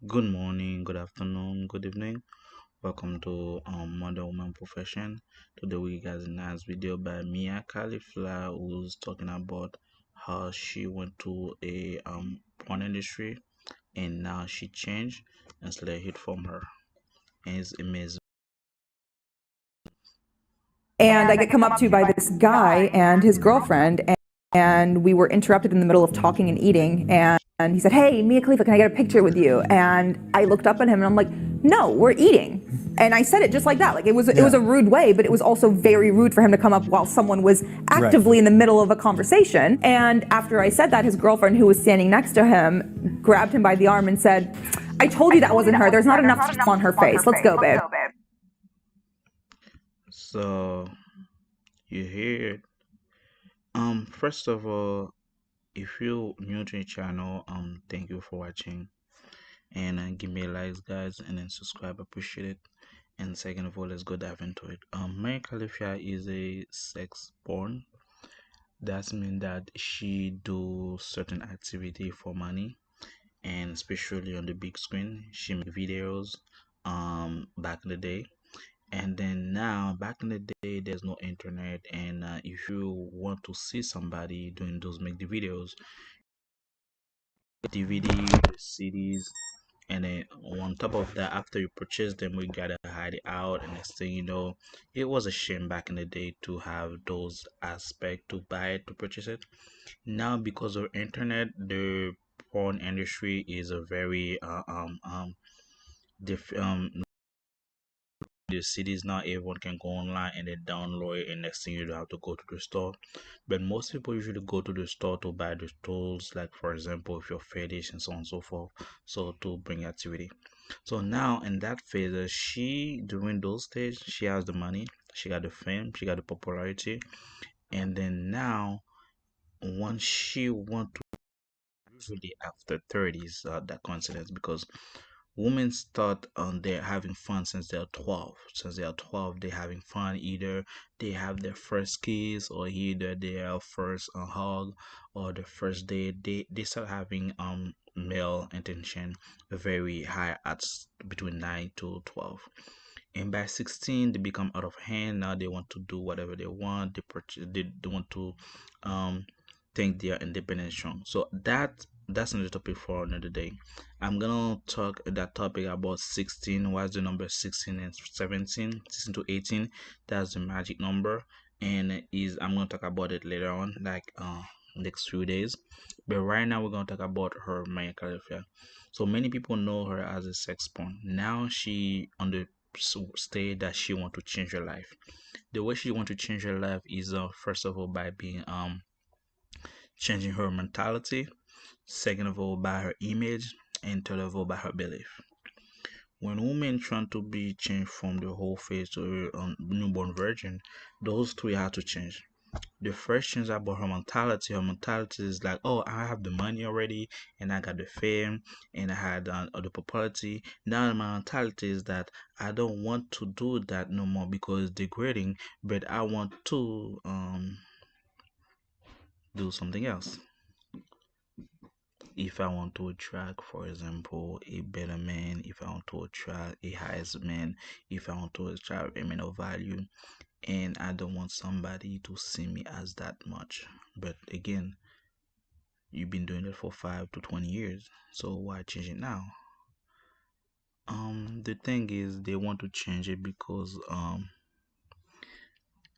Good morning, good afternoon, good evening. Welcome to Modern Woman Profession. Today we got a nice video by Mia Khalifa who's talking about how she went to a porn industry and now she changed and slay hit from her. And it's amazing. And I get come up to by this guy and his girlfriend, and we were interrupted in the middle of talking and eating. And he said, "Hey, Mia Khalifa, can I get a picture with you?" And I looked up at him and I'm like, "No, we're eating." And I said it just like that. Like it was a rude way, but it was also very rude for him to come up while someone was actively in the middle of a conversation. And after I said that, his girlfriend, who was standing next to him, grabbed him by the arm and said, "I told you that wasn't her. There's not enough on her face. Let's go, babe." So you hear it. First of all, if you're new to the channel, thank you for watching and give me a like guys and then subscribe, appreciate it. And second of all, let's go dive into it. Mary Califia is a sex porn. That means that she do certain activity for money, and especially on the big screen, she make videos. Back in the day, and then now back in the day, there's no internet, and if you want to see somebody doing those make the videos, DVD, the CDs, and then on top of that, after you purchase them, we gotta hide it out. And next thing you know, it was a shame back in the day to have those aspect to buy it to purchase it. Now because of internet, the porn industry is a very diff the cities now everyone can go online and then download it, and next thing you don't have to go to the store. But most people usually go to the store to buy the tools, like for example if you're fetish and so on and so forth, so to bring activity. So now in that phase, she during those stages, she has the money, she got the fame, she got the popularity, and then now once she want to, usually after 30s, that coincidence, because women start they're having fun since they're 12. Since they are 12, they're having fun. Either they have their first kiss, or either their first hug, or the first date. They start having male intention very high at between 9 to 12. And by 16 they become out of hand. Now they want to do whatever they want. They want to um think they are independent strong. So that's another topic for another day. I'm gonna talk that topic about 16. What's the number 16 and 17, 16 to 18? That's the magic number, and is I'm gonna talk about it later on, like next few days. But right now we're gonna talk about her Maya Califia. So many people know her as a sex porn. Now she on the state that she want to change her life. The way she want to change her life is first of all by being changing her mentality, second of all by her image, and third of all by her belief. When women trying to be changed from the whole face to a newborn virgin, those three have to change. The first change about her mentality. Her mentality is like, oh, I have the money already, and I got the fame, and I had the popularity. Now my mentality is that I don't want to do that no more because it's degrading, but I want to do something else. If I want to attract, for example, a better man, if I want to attract a highest man, if I want to attract a man of value, and I don't want somebody to see me as that much. But again, you've been doing it for 5 to 20 years, so why change it now? The thing is, they want to change it because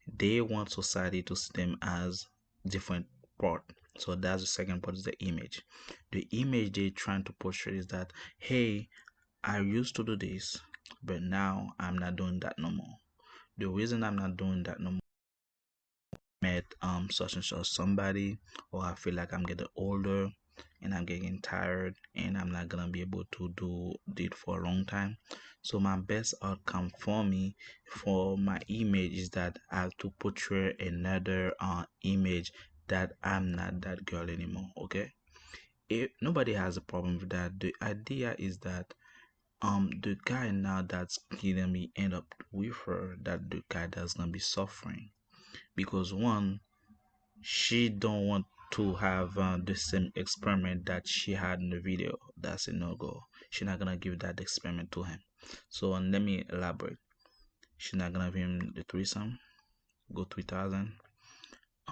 they want society to see them as different part. So that's the second part, is the image. The image they're trying to portray is that, hey, I used to do this, but now I'm not doing that no more. The reason I'm not doing that no more, met such and such somebody, or I feel like I'm getting older and I'm getting tired and I'm not gonna be able to do it for a long time. So my best outcome for me, for my image, is that I have to portray another image that I'm not that girl anymore. Okay, nobody has a problem with that. The idea is that the guy now that's gonna be end up with her, that the guy that's gonna be suffering, because one, she don't want to have the same experiment that she had in the video. That's a no-go. she's not gonna give that experiment to him. So let me elaborate. She's not gonna give him the threesome, go 3,000,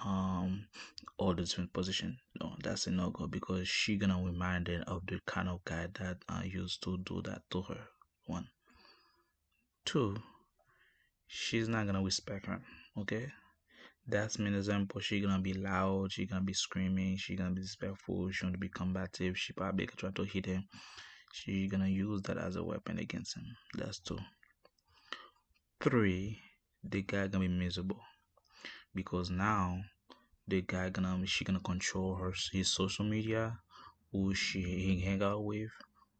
um, all the different position. No, that's a no go because she gonna remind her of the kind of guy that used to do that to her. One, two, she's not gonna respect her. Okay, that's an example. She gonna be loud. She gonna be screaming. She gonna be disrespectful. She gonna be combative. She probably could try to hit him. She gonna use that as a weapon against him. That's two. Three, the guy gonna be miserable because now the guy gonna she gonna control her his social media, who he hang out with,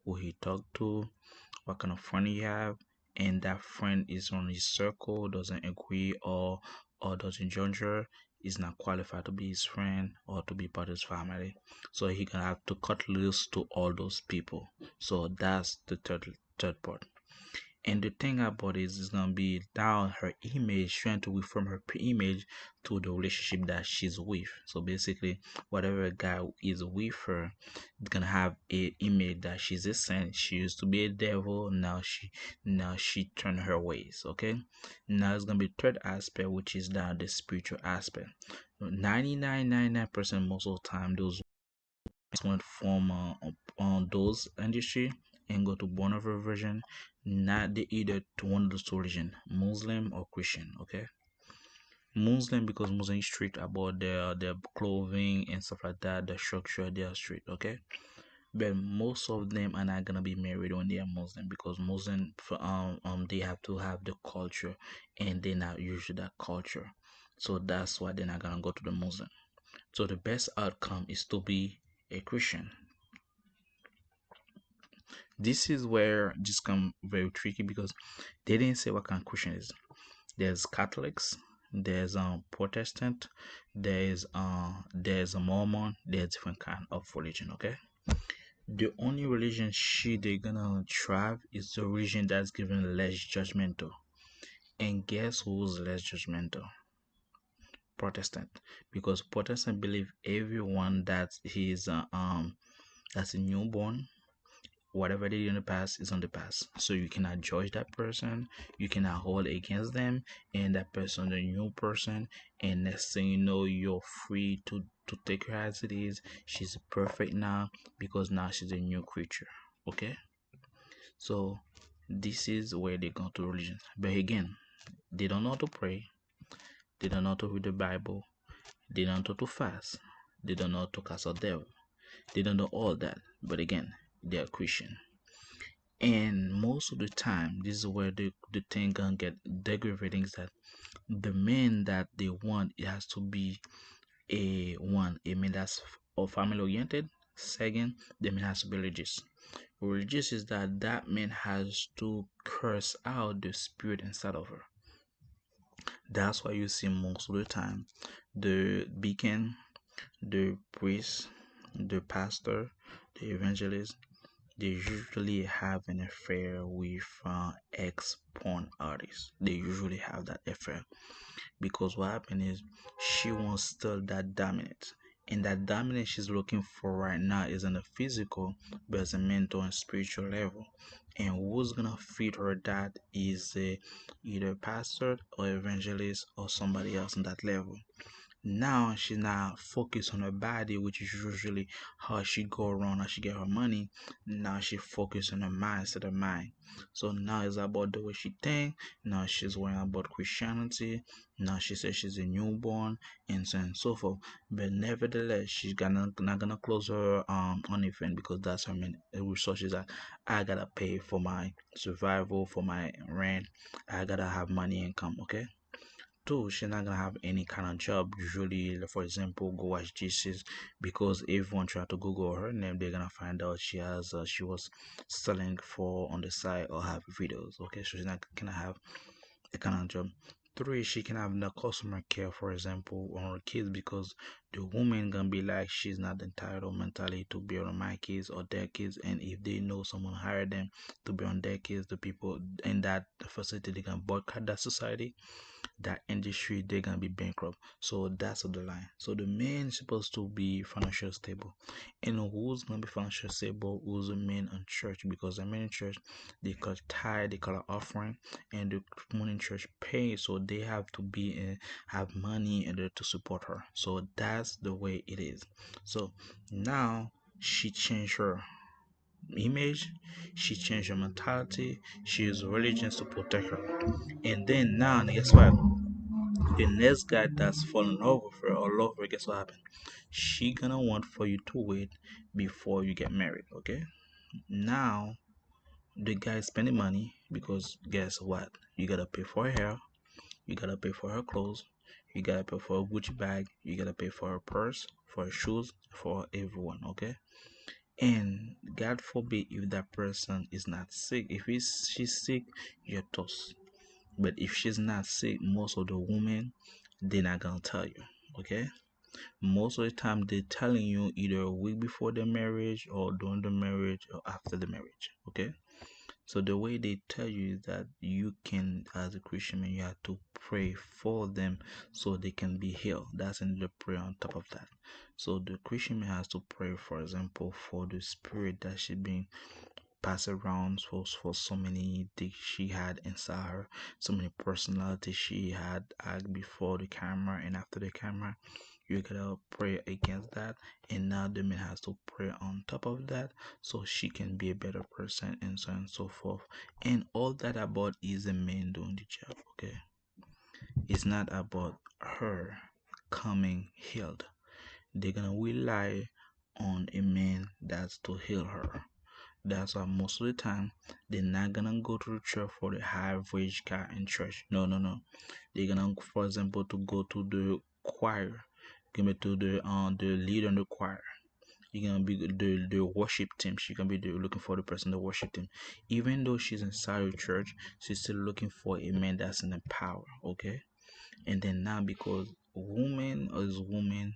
who he talk to, what kind of friend he have, and that friend is on his circle, doesn't agree or doesn't judge her, is not qualified to be his friend or to be part of his family. So he gonna have to cut loose to all those people. So that's the third part. And the thing about it is gonna be down her image, trying to reform her image to the relationship that she's with. So basically, whatever guy is with her, it's gonna have a image that she's a saint. She used to be a devil, now she turned her ways. Okay, now it's gonna be third aspect, which is that the spiritual aspect. 99.99% most of the time, those went from on those industry and go to born of a version, not the either to one of those two religion, Muslim or Christian. Okay, Muslim because Muslim is strict about their clothing and stuff like that, the structure they are strict. Okay, but most of them are not gonna be married when they are Muslim because Muslim they have to have the culture and they're not usually that culture, so that's why they're not gonna go to the Muslim. So the best outcome is to be a Christian. This is where this come very tricky because they didn't say what kind of Christian is. There's Catholics, there's Protestant, there's a Mormon, there's different kind of religion. Okay, the only religion she they gonna thrive is the religion that's given less judgmental. And guess who's less judgmental? Protestant, because Protestant believe everyone that he's that's a newborn, whatever they did in the past is on the past. So you cannot judge that person, you cannot hold against them, and that person, the new person, and next thing you know, you're free to take her as it is. She's perfect now because now she's a new creature. Okay, so this is where they go to religion. But again, they don't know how to pray, they don't know how to read the Bible, they don't know how to fast, they don't know how to cast out devil, they don't know all that. But again, they are Christian. And most of the time, this is where the thing gonna get aggravating is that the man that they want, it has to be a man that's family oriented. Second, the man has to be religious. Religious is that man has to curse out the spirit inside of her. That's why you see most of the time the deacon, the priest, the pastor, the evangelist, they usually have an affair with ex-porn artists. They usually have that affair because what happened is she wants still that dominance. And that dominance she's looking for right now is on a physical, but as a mental and spiritual level. And who's gonna feed her that is either pastor or evangelist or somebody else on that level. Now she's not focused on her body, which is usually how she go around, how she get her money. Now she focused on her mind instead of mind. So now it's about the way she think. Now she's worrying about Christianity. Now she says she's a newborn and so on and so forth. But nevertheless, she's gonna not gonna close her OnlyFans because that's her main resources that I gotta pay for my survival, for my rent. I gotta have money income. Okay. Two, she's not gonna have any kind of job. Usually, like, for example, go watch dishes because everyone try to Google her name, they're gonna find out she was selling for on the side or have videos. Okay, so she's not gonna have a kind of job. Three, she can have the customer care, for example, on her kids because the woman gonna be like she's not entitled mentally to be on my kids or their kids, and if they know someone hired them to be on their kids, the people in that facility they can boycott that society. that industry they're gonna be bankrupt. So that's the line. So the man is supposed to be financially stable. And who's gonna be financially stable? Who's the man in church? Because the man in church they call tithe, they call it offering, and the money in church pay, so they have to be have money in order to support her. So that's the way it is. So now she changed her image, she changed her mentality, she used religion to protect her. And then now, guess what? The next guy that's falling over for her or love her, guess what happened? She gonna want for you to wait before you get married, okay? Now the guy is spending money because guess what? You gotta pay for her hair, you gotta pay for her clothes, you gotta pay for a Gucci bag, you gotta pay for her purse, for her shoes, for everyone, okay? And God forbid if that person is not sick. If she's sick, you're toast. But if she's not sick, most of the women they're not gonna tell you. Okay? Most of the time they're telling you either a week before the marriage or during the marriage or after the marriage. Okay? So the way they tell you is that you can, as a Christian man, you have to pray for them so they can be healed. That's another prayer on top of that. So the Christian man has to pray, for example, for the spirit that she being passed around for so many things she had inside her, so many personalities she had before the camera and after the camera. You gotta pray against that, and now the man has to pray on top of that so she can be a better person, and so on and so forth. And all that about is a man doing the job, okay? It's not about her coming healed. They're gonna rely on a man that's to heal her. That's why most of the time they're not gonna go to the church for the average guy in church. No, no, no. They're gonna, for example, to go to the choir, give it to the leader in the choir. You're gonna be the worship team. She can be looking for the person the worship team. Even though she's inside the church, she's still looking for a man that's in the power. Okay, and then now because woman is woman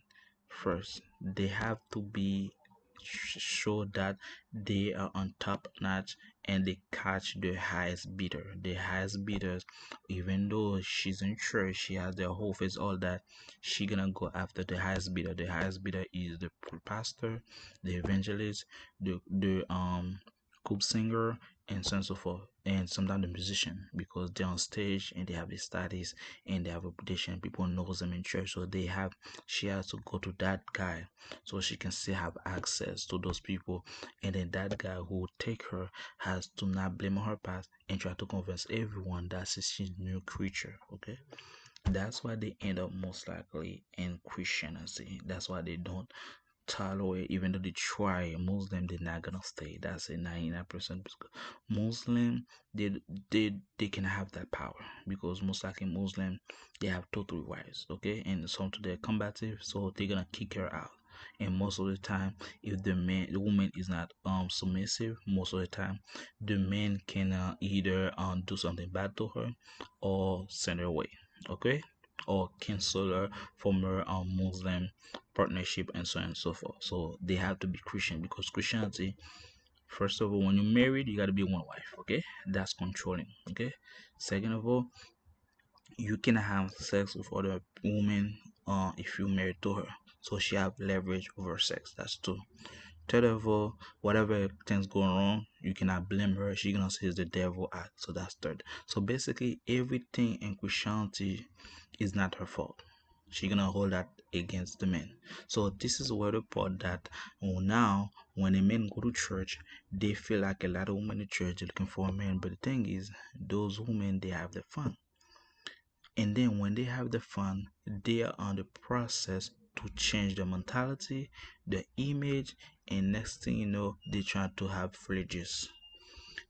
first, they have to be sure that they are on top notch and they catch the highest bidder. The highest bidders, even though she's in church, she has the whole face, all that, she gonna go after the highest bidder. The highest bidder is the pastor, the evangelist, the group singer, and so on and so forth, and sometimes the musician, because they're on stage and they have the studies and they have a reputation. People knows them in church, so they have. She has to go to that guy so she can still have access to those people, and then that guy who will take her has to not blame on her past and try to convince everyone that she's a new creature. Okay, that's why they end up most likely in Christianity. That's why they don't tolerate, even though they try. Muslim, they're not gonna stay. That's a 99%. Muslim, they can have that power because most likely Muslim, they have two three wives, okay, and some to they're combative, so they're gonna kick her out. And most of the time, if the woman is not submissive, most of the time the man can either do something bad to her or send her away, okay, or cancel her from her Muslim partnership and so on and so forth. So they have to be Christian because Christianity, first of all, when you're married, you gotta be one wife, okay? That's controlling, okay? Second of all, you can have sex with other women if you're married to her. So she have leverage over sex. That's two. Third of all, whatever things go wrong, you cannot blame her. She gonna say it's the devil act. So that's third. So basically, everything in Christianity is not her fault. She gonna hold that against the men. So this is where the part that now when the men go to church, they feel like a lot of women in church are looking for a man. But the thing is, those women they have the fun, and then when they have the fun, they are on the process to change the mentality, the image, and next thing you know, they try to have religious.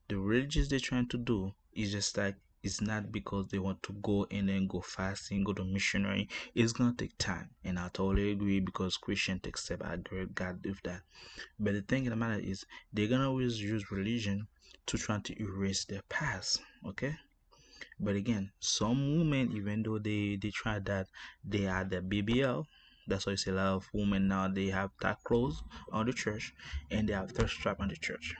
The religious they're trying to do is just like it's not because they want to go and then go fasting, go to missionary. It's gonna take time, and I totally agree because Christian takes step. I agree, God with that. But the thing in the matter is, they're gonna always use religion to try to erase their past. Okay, but again, some women, even though they try that, they are the BBL. That's why you see a lot of women now they have that clothes on the church and they have thirst strap on the church.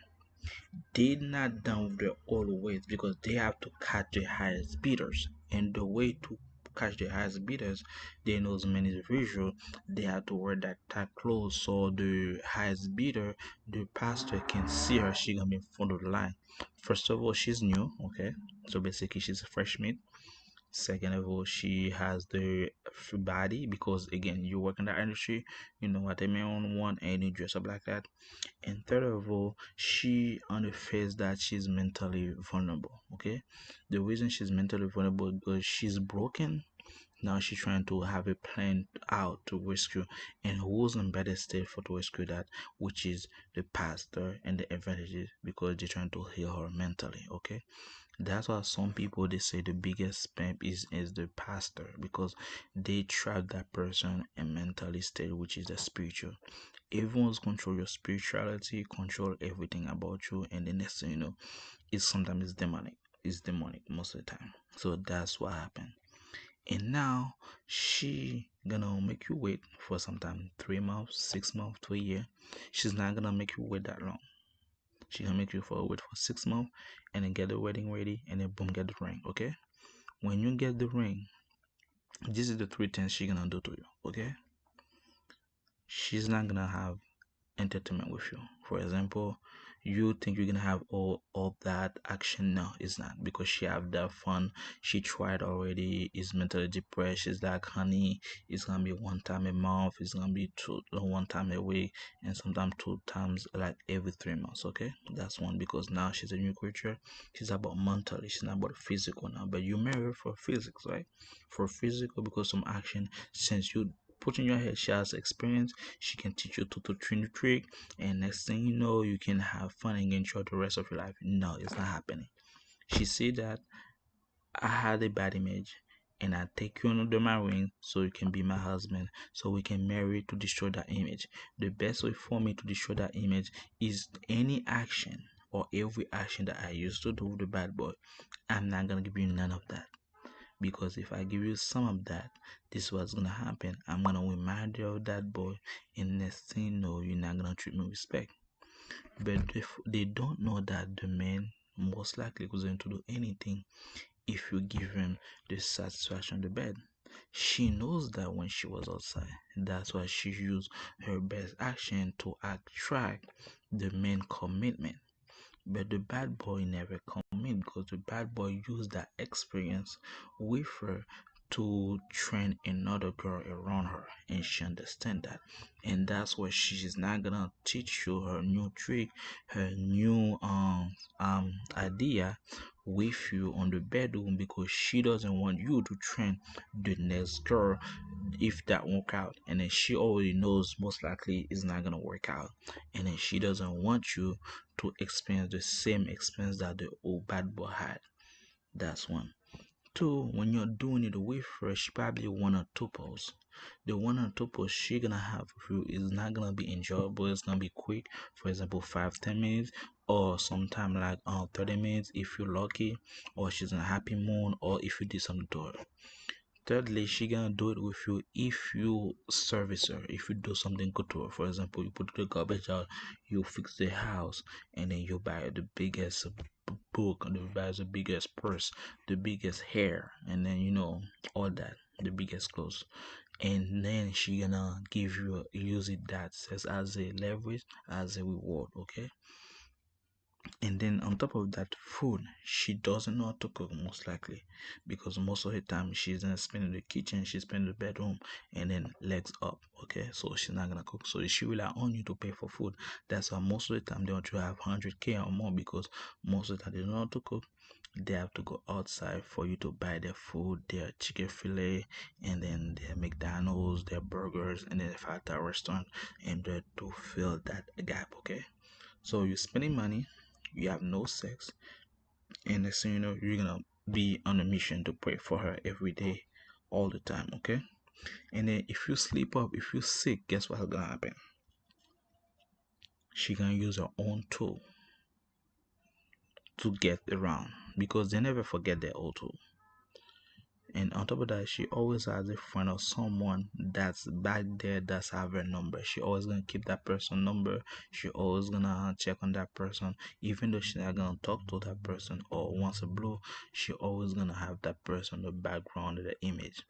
They not done with their old ways because they have to catch the highest bidders. And the way to catch the highest bidders, they knows many visual. They have to wear that tight clothes so the highest bidder, the pastor, can see her. She gonna be in front of the line. First of all, she's new, okay? So basically, she's a freshman. Second of all, she has the body because again, you work in that industry, you know what they may want, and you dress up like that. And third of all, she on the face that she's mentally vulnerable. Okay, the reason she's mentally vulnerable because she's broken. Now she's trying to have a plan out to rescue, and who's in better state for to rescue that, which is the pastor and the evangelists, because they're trying to heal her mentally. Okay, that's why some people they say the biggest pimp is the pastor because they trap that person in mentally state, which is the spiritual. Everyone's control your spirituality, control everything about you, and the next thing you know, it's sometimes it's demonic. It's demonic most of the time. So that's what happened. And now she gonna make you wait for sometime 3 months, 6 months to a year. She's not gonna make you wait that long. She gonna make you for wait for 6 months and then get the wedding ready and then boom get the ring. Okay. When you get the ring, this is the three things she gonna do to you. Okay. She's not gonna have entertainment with you. For example, you think you're gonna have all that action. No, it's not because she have that fun. She tried already, is mentally depressed. She's like, honey, it's gonna be one time a month, it's gonna be two one time a week, and sometimes two times like every 3 months. Okay, that's one because now she's a new creature. She's about mentally, she's not about physical now. But you marry her for physics, right? For physical because some action since you put in your head she has experience, she can teach you to train the trick, and next thing you know, you can have fun and enjoy the rest of your life. No, it's not happening. She said that I had a bad image, and I take you under my wing so you can be my husband, so we can marry to destroy that image. The best way for me to destroy that image is any action or every action that I used to do with the bad boy. I'm not gonna give you none of that. Because if I give you some of that, this is what's gonna happen. I'm gonna remind you of that boy, and next thing you know, you're not gonna treat me with respect. But if they don't know that the man most likely was going to do anything if you give him the satisfaction of the bed. She knows that when she was outside. That's why she used her best action to attract the main commitment. But the bad boy never come in because the bad boy used that experience with her to train another girl around her, and she understand that. And that's why she's not gonna teach you her new trick, her new idea with you on the bedroom because she doesn't want you to train the next girl if that won't out, and then she already knows most likely it's not gonna work out, and then she doesn't want you to experience the same experience that the old bad boy had. That's one. Two, when you're doing it with her, she probably one or two posts. The one or two posts she gonna have with you is not gonna be enjoyable. It's gonna be quick. For example, 5-10 minutes, or sometime like 30 minutes if you're lucky, or she's in a happy mood, or if you did something to her. Thirdly, she gonna do it with you if you service her, if you do something good to her. For example, you put the garbage out, you fix the house, and then you buy the biggest book, and you buy the biggest purse, the biggest hair, and then you know all that, the biggest clothes. And then she gonna give you use it that says as a leverage, as a reward, okay? And then on top of that, food. She doesn't know how to cook most likely because most of the time she's gonna spend in the kitchen, she's spend in the bedroom, and then legs up. Okay, so she's not gonna cook. So she rely on you to pay for food. That's why most of the time they want to have 100K or more because most of the time they don't know how to cook. They have to go outside for you to buy their food, their chicken fillet, and then their McDonald's, their burgers, and then 5-star restaurant, and to fill that gap. Okay. So you're spending money, you have no sex, and next thing you know, you're gonna be on a mission to pray for her every day, all the time, okay? And then if you sleep up, if you're sick, guess what's gonna happen? She gonna use her own tool to get around because they never forget their old tool. And on top of that, she always has a friend or someone that's back there that's have her number. She always gonna keep that person number. She always gonna check on that person, even though she's not gonna talk to that person or once a blue. She always gonna have that person in the background of the image.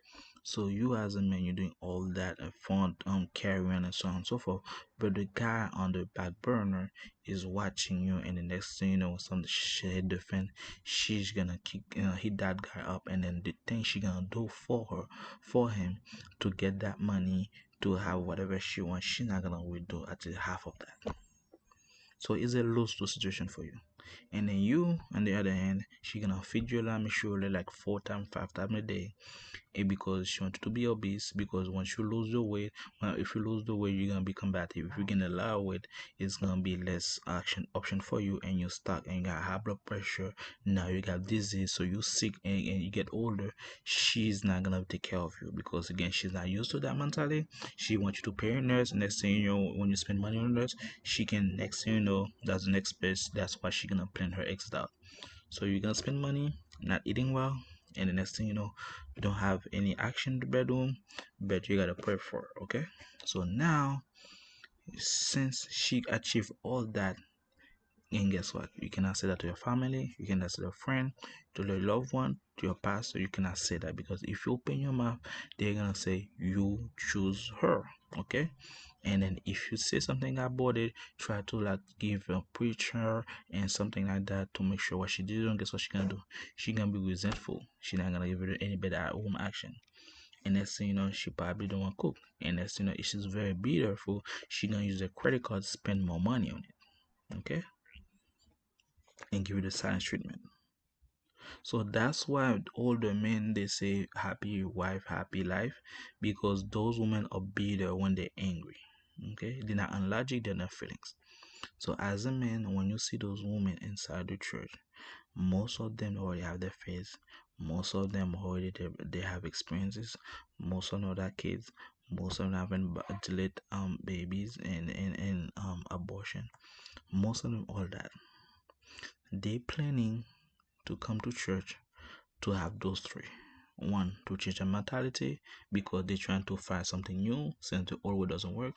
So you as a man, you're doing all that and fun, carrying and so on and so forth. But the guy on the back burner is watching you, and the next thing you know, some shit hit the fan, she's gonna kick, hit that guy up, and then the thing she gonna do for her, for him, to get that money to have whatever she wants, she's not gonna withdraw at least half of that. So it's a lose-lose situation for you. And then you, on the other hand, she gonna feed you like, make sure like 4 times, 5 times a day, because she wants to be obese. Because once you lose your weight, well, if you lose the weight, you're gonna be combative. If you gain a lot of weight, it's gonna be less action option for you, and you're stuck, and you got high blood pressure. Now you got disease, so you're sick, and you get older. She's not gonna take care of you because again, she's not used to that mentality. She wants you to pay her nurse. Next thing you know, when you spend money on nurse, she can, next thing you know, that's the next best. That's why she's gonna plan her exit out. So you're gonna spend money not eating well, and the next thing you know, you don't have any action in the bedroom, but you gotta pray for her, okay? So now, since she achieved all that, and guess what? You cannot say that to your family, you cannot say to your friend, to your loved one, to your pastor. You cannot say that because if you open your mouth, they're gonna say you choose her, okay? And then if you say something about it, try to like give a preacher and something like that to make sure what she did. Guess what she gonna do? She gonna be resentful. She not gonna give it any better at home action. And next thing you know, she probably don't want to cook. And next thing you know, if she's very beautiful, she gonna use a credit card to spend more money on it. Okay, and give you the silent treatment. So that's why all the men they say happy wife, happy life, because those women are bitter when they're angry. Okay, they're not unlogic, they're not feelings. So as a man, when you see those women inside the church, most of them already have their face. Most of them already they have experiences. Most of them are kids. Most of them having delayed babies and abortion. Most of them all that. They planning to come to church to have those three. One, to change their mentality because they're trying to find something new since the old way doesn't work.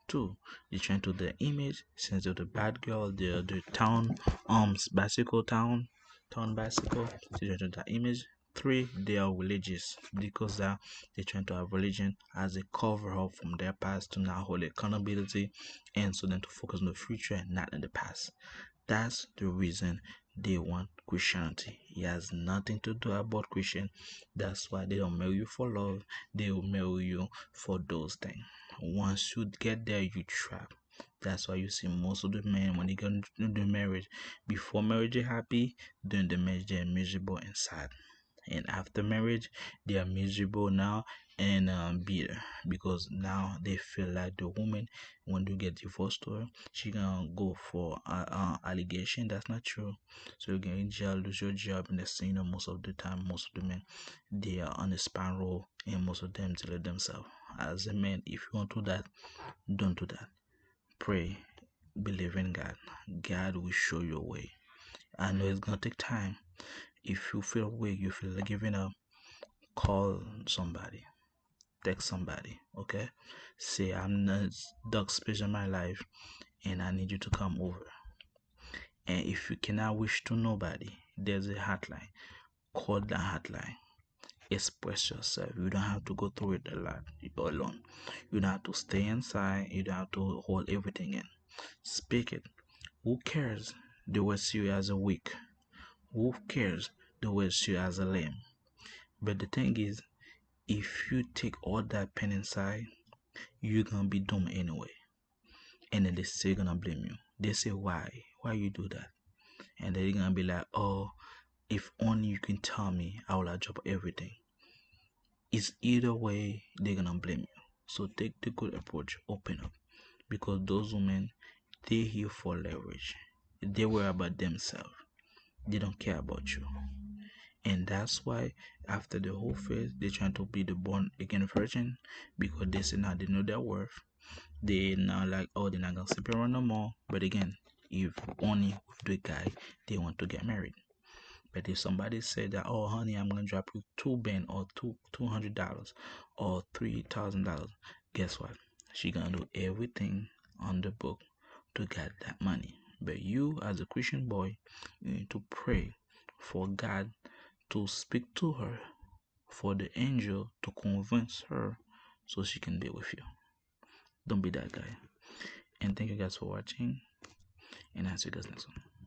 Two, they're trying to the image since they're the bad girl, the town bicycle town bicycle, so they're trying to that image. Three, they are religious because they're trying to have religion as a cover up from their past to now hold accountability and so then to focus on the future and not in the past. That's the reason they want Christianity. It has nothing to do about Christian. That's why they don't marry you for love. They will marry you for those things. Once you get there, you trap. That's why you see most of the men when they get into marriage, before marriage they're happy, during the marriage they're miserable inside, and after marriage they are miserable now and bitter because now they feel like the woman when you get divorced to her she gonna go for allegation that's not true, so you get in jail, lose your job, and that's you know most of the time most of the men they are on a spiral and most of them tell it themselves. As a man, if you want to do that, don't do that. Pray, believe in God. God will show you a way. I know it's gonna take time. If you feel weak, you feel like giving up, call somebody, text somebody, okay? Say, I'm in a dark space in my life and I need you to come over. And if you cannot wish to nobody, there's a hotline. Call that hotline. Express yourself. You don't have to go through it a lot alone. You don't have to stay inside. You don't have to hold everything in. Speak it. Who cares? They will see you as a weak. Who cares? They will see you as a lame. But the thing is, if you take all that pain inside, you're gonna be doomed anyway. And then they still gonna blame you. They say, why you do that? And they're gonna be like, oh, if only you can tell me, I will drop everything. It's either way, they're gonna blame you. So take the good approach, open up. Because those women, they're here for leverage. They worry about themselves. They don't care about you. And that's why after the whole phase, they're trying to be the born again virgin because they say now they know their worth. They now like, oh, they're not gonna sleep around no more. But again, if only with the guy they want to get married. But if somebody said that, oh honey, I'm gonna drop you $2 or $200 or $3,000, guess what? She gonna do everything on the book to get that money. But you, as a Christian boy, you need to pray for God to speak to her, for the angel to convince her so she can be with you. Don't be that guy. And thank you guys for watching, and I'll see you guys next one.